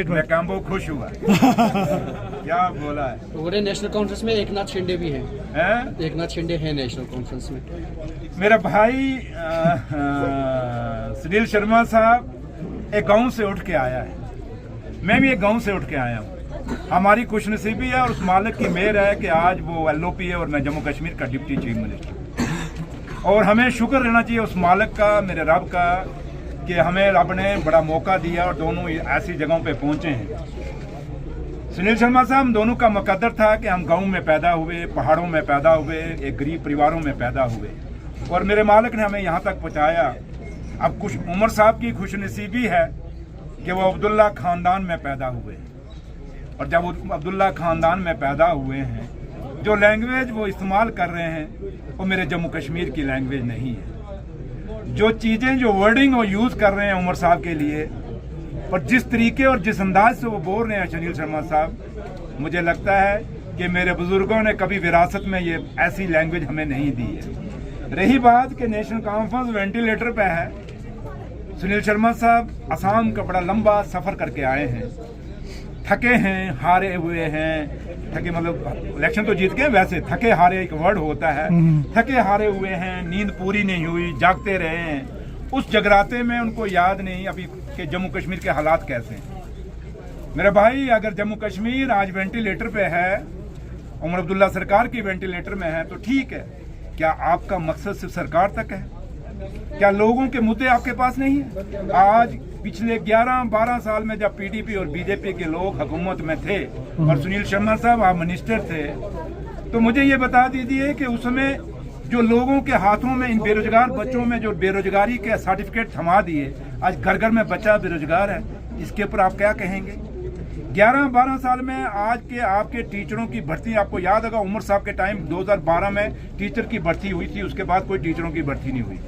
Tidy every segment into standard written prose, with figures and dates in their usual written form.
मैं कैम्बो खुश हुआ। क्या बोला है? पूरे नेशनल कॉन्फ्रेंस में एक नाथ शिंदे भी हैं। एक नाथ शिंदे है नेशनल कॉन्फ्रेंस में। मेरा भाई सुनील शर्मा साहब एक गांव से उठ के आया है, मैं भी एक गांव से उठ के आया हूँ। हमारी खुशनसीबी है और उस मालिक की मेहर है कि आज वो LOP है और मैं जम्मू कश्मीर का डिप्टी चीफ मिनिस्टर। और हमें शुक्र रहना चाहिए उस मालिक का, मेरे रब का, कि हमें रब ने बड़ा मौका दिया और दोनों ऐसी जगहों पे पहुंचे हैं। सुनील शर्मा साहब, हम दोनों का मुकद्दर था कि हम गांव में पैदा हुए, पहाड़ों में पैदा हुए, एक गरीब परिवारों में पैदा हुए और मेरे मालिक ने हमें यहाँ तक पहुँचाया। अब कुछ उमर साहब की खुशनसीबी है कि वो अब्दुल्ला ख़ानदान में पैदा हुए और जब वो अब्दुल्ला ख़ानदान में पैदा हुए हैं, जो लैंग्वेज वो इस्तेमाल कर रहे हैं वो मेरे जम्मू कश्मीर की लैंग्वेज नहीं है। जो चीज़ें, जो वर्डिंग वो यूज़ कर रहे हैं उमर साहब के लिए और जिस तरीके और जिस अंदाज से वो बोल रहे हैं सुनील शर्मा साहब, मुझे लगता है कि मेरे बुजुर्गों ने कभी विरासत में ये ऐसी लैंग्वेज हमें नहीं दी है। रही बात कि नेशनल कॉन्फ्रेंस वेंटिलेटर पे है, सुनील शर्मा साहब असम का बड़ा लंबा सफ़र करके आए हैं, थके हैं, हारे हुए हैं। थके मतलब इलेक्शन तो जीत गए, वैसे थके हारे एक वर्ड होता है। थके हारे हुए हैं, नींद पूरी नहीं हुई, जागते रहे हैं। उस जगराते में उनको याद नहीं अभी कि जम्मू कश्मीर के हालात कैसे हैं। मेरे भाई, अगर जम्मू कश्मीर आज वेंटिलेटर पे है, उमर अब्दुल्ला सरकार की वेंटिलेटर में है, तो ठीक है। क्या आपका मकसद सिर्फ सरकार तक है? क्या लोगों के मुद्दे आपके पास नहीं है? आज पिछले 11-12 साल में जब PDP और BJP के लोग हुकूमत में थे और सुनील शर्मा साहब आप मिनिस्टर थे, तो मुझे ये बता दीजिए कि उस समय जो लोगों के हाथों में, इन बेरोजगार बच्चों में जो बेरोजगारी के सर्टिफिकेट थमा दिए, आज घर घर में बच्चा बेरोजगार है, इसके ऊपर आप क्या कहेंगे? 11-12 साल में आज के आपके टीचरों की भर्ती, आपको याद होगा उमर साहब के टाइम 2012 में टीचर की भर्ती हुई थी, उसके बाद कोई टीचरों की भर्ती नहीं हुई।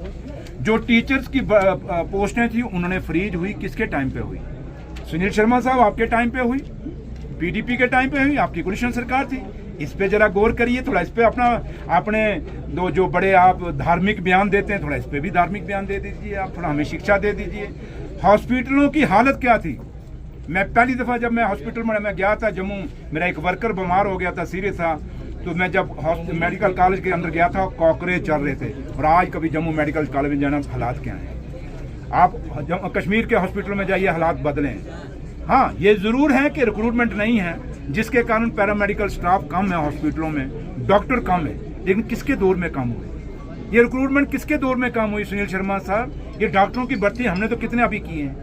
जो टीचर्स की पोस्टें थी उन्होंने फ्रीज हुई, किसके टाइम पे हुई? सुनील शर्मा साहब आपके टाइम पे हुई, PDP के टाइम पे हुई, आपकी कोलिशन सरकार थी। इस पे जरा गौर करिए थोड़ा, इस पे अपने दो जो बड़े आप धार्मिक बयान देते हैं, थोड़ा इस पे भी धार्मिक बयान दे दीजिए, आप थोड़ा हमें शिक्षा दे दीजिए। हॉस्पिटलों की हालत क्या थी? मैं पहली दफ़ा जब मैं हॉस्पिटल में मैं गया था जम्मू, मेरा एक वर्कर बीमार हो गया था, सीरियस था, तो मैं जब मेडिकल कॉलेज के अंदर गया था, कॉकरेज चल रहे थे। और आज कभी जम्मू मेडिकल कॉलेज में जाना, हालात क्या हैं? आप कश्मीर के हॉस्पिटल में जाइए, हालात बदले हैं। हाँ, ये ज़रूर है कि रिक्रूटमेंट नहीं है, जिसके कारण पैरामेडिकल स्टाफ कम है हॉस्पिटलों में, डॉक्टर कम है। लेकिन किसके दौर में कम हुए? ये रिक्रूटमेंट किसके दौर में कम हुई सुनील शर्मा साहब? ये डॉक्टरों की भर्ती हमने तो कितने अभी किए हैं,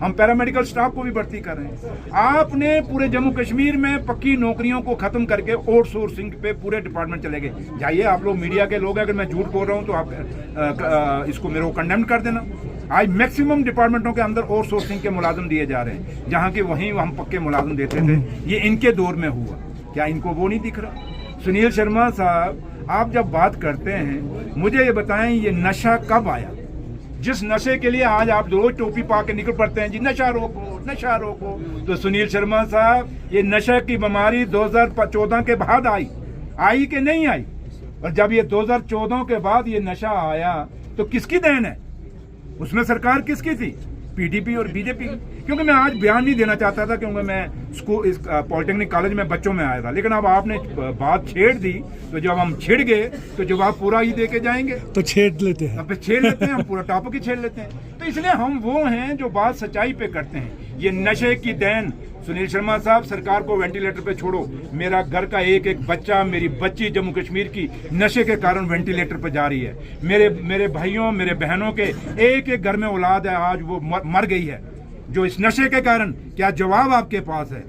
हम पैरामेडिकल स्टाफ को भी भर्ती कर रहे हैं। आपने पूरे जम्मू कश्मीर में पक्की नौकरियों को खत्म करके आउटसोर्सिंग पे पूरे डिपार्टमेंट चले गए। जाइए, आप लोग मीडिया के लोग, अगर मैं झूठ बोल रहा हूँ तो आप इसको मेरे को कंडेम कर देना। आज मैक्सिमम डिपार्टमेंटों के अंदर आउटसोर्सिंग के मुलाजिम दिए जा रहे हैं, जहाँ के वहीं हम पक्के मुलाजिम देते थे। ये इनके दौर में हुआ, क्या इनको वो नहीं दिख रहा? सुनील शर्मा साहब, आप जब बात करते हैं, मुझे ये बताएं, ये नशा कब आया? जिस नशे के लिए आज आप रोज टोपी पा के निकल पड़ते हैं, जी नशा रोको, नशा रोको, तो सुनील शर्मा साहब, ये नशा की बीमारी 2014 के बाद आई कि नहीं आई? और जब ये 2014 के बाद ये नशा आया तो किसकी देन है? उसमें सरकार किसकी थी? PDP और BJP। क्योंकि मैं आज बयान नहीं देना चाहता था, क्योंकि मैं स्कूल इस पॉलिटेक्निक कॉलेज में बच्चों में आया था, लेकिन अब आपने बात छेड़ दी, तो जब हम छिड़ गए तो जवाब पूरा ही दे के जाएंगे, तो छेड़ लेते हैं, हम पूरा टॉपिक ही छेड़ लेते हैं। तो इसलिए हम वो हैं जो बात सच्चाई पे करते हैं। ये नशे की देन, सुनील शर्मा साहब, सरकार को वेंटिलेटर पे छोड़ो, मेरा घर का एक एक बच्चा, मेरी बच्ची जम्मू कश्मीर की नशे के कारण वेंटिलेटर पे जा रही है। मेरे भाइयों, मेरे बहनों के एक एक घर में औलाद है, आज वो मर गई है जो इस नशे के कारण। क्या जवाब आपके पास है?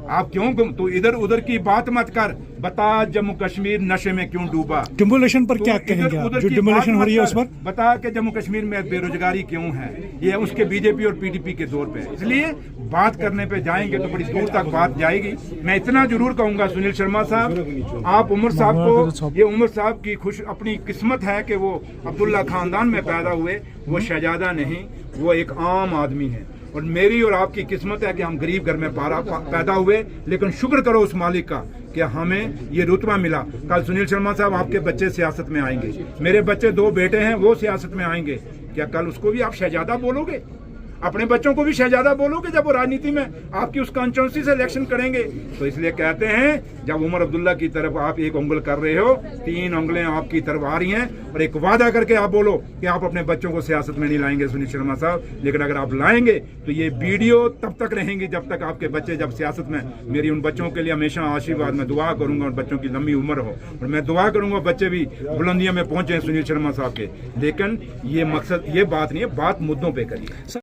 आप क्यों तो इधर उधर की बात मत कर, बता जम्मू कश्मीर नशे में क्यों डूबा? डिमोलेशन पर क्या कहेंगे आप? जो डिमोलेशन हो रही है उस पर बता के जम्मू कश्मीर में बेरोजगारी क्यों है? ये उसके BJP और PDP के दौर पे है। इसलिए बात करने पे जाएंगे तो बड़ी दूर तक बात जाएगी। मैं इतना जरूर कहूंगा सुनील शर्मा साहब, आप उमर साहब को, ये उमर साहब की अपनी किस्मत है कि वो अब्दुल्ला खानदान में पैदा हुए, वो शहजादा नहीं, वो एक आम आदमी है। और मेरी और आपकी किस्मत है कि हम गरीब घर में पैदा हुए, लेकिन शुक्र करो उस मालिक का कि हमें ये रुतबा मिला। कल सुनील शर्मा साहब, आपके बच्चे सियासत में आएंगे, मेरे बच्चे 2 बेटे हैं, वो सियासत में आएंगे, क्या कल उसको भी आप शहजादा बोलोगे? अपने बच्चों को भी शहजादा बोलोगे जब वो राजनीति में आपकी उस कॉन्स्टिट्यूंसी से इलेक्शन करेंगे। तो इसलिए कहते हैं जब उमर अब्दुल्ला की तरफ आप एक उंगल कर रहे हो, 3 उंगलें आपकी तरफ आ रही हैं, और एक वादा करके आप बोलो कि आप अपने बच्चों को सियासत में नहीं लाएंगे सुनील शर्मा साहब, लेकिन अगर आप लाएंगे तो ये वीडियो तब तक रहेंगी जब तक आपके बच्चे जब सियासत में। मेरी उन बच्चों के लिए हमेशा आशीर्वाद, मैं दुआ करूंगा और बच्चों की लंबी उम्र हो, और मैं दुआ करूंगा बच्चे भी बुलंदियों में पहुंचे सुनील शर्मा साहब के। लेकिन ये मकसद, ये बात नहीं है, बात मुद्दों पे करिए।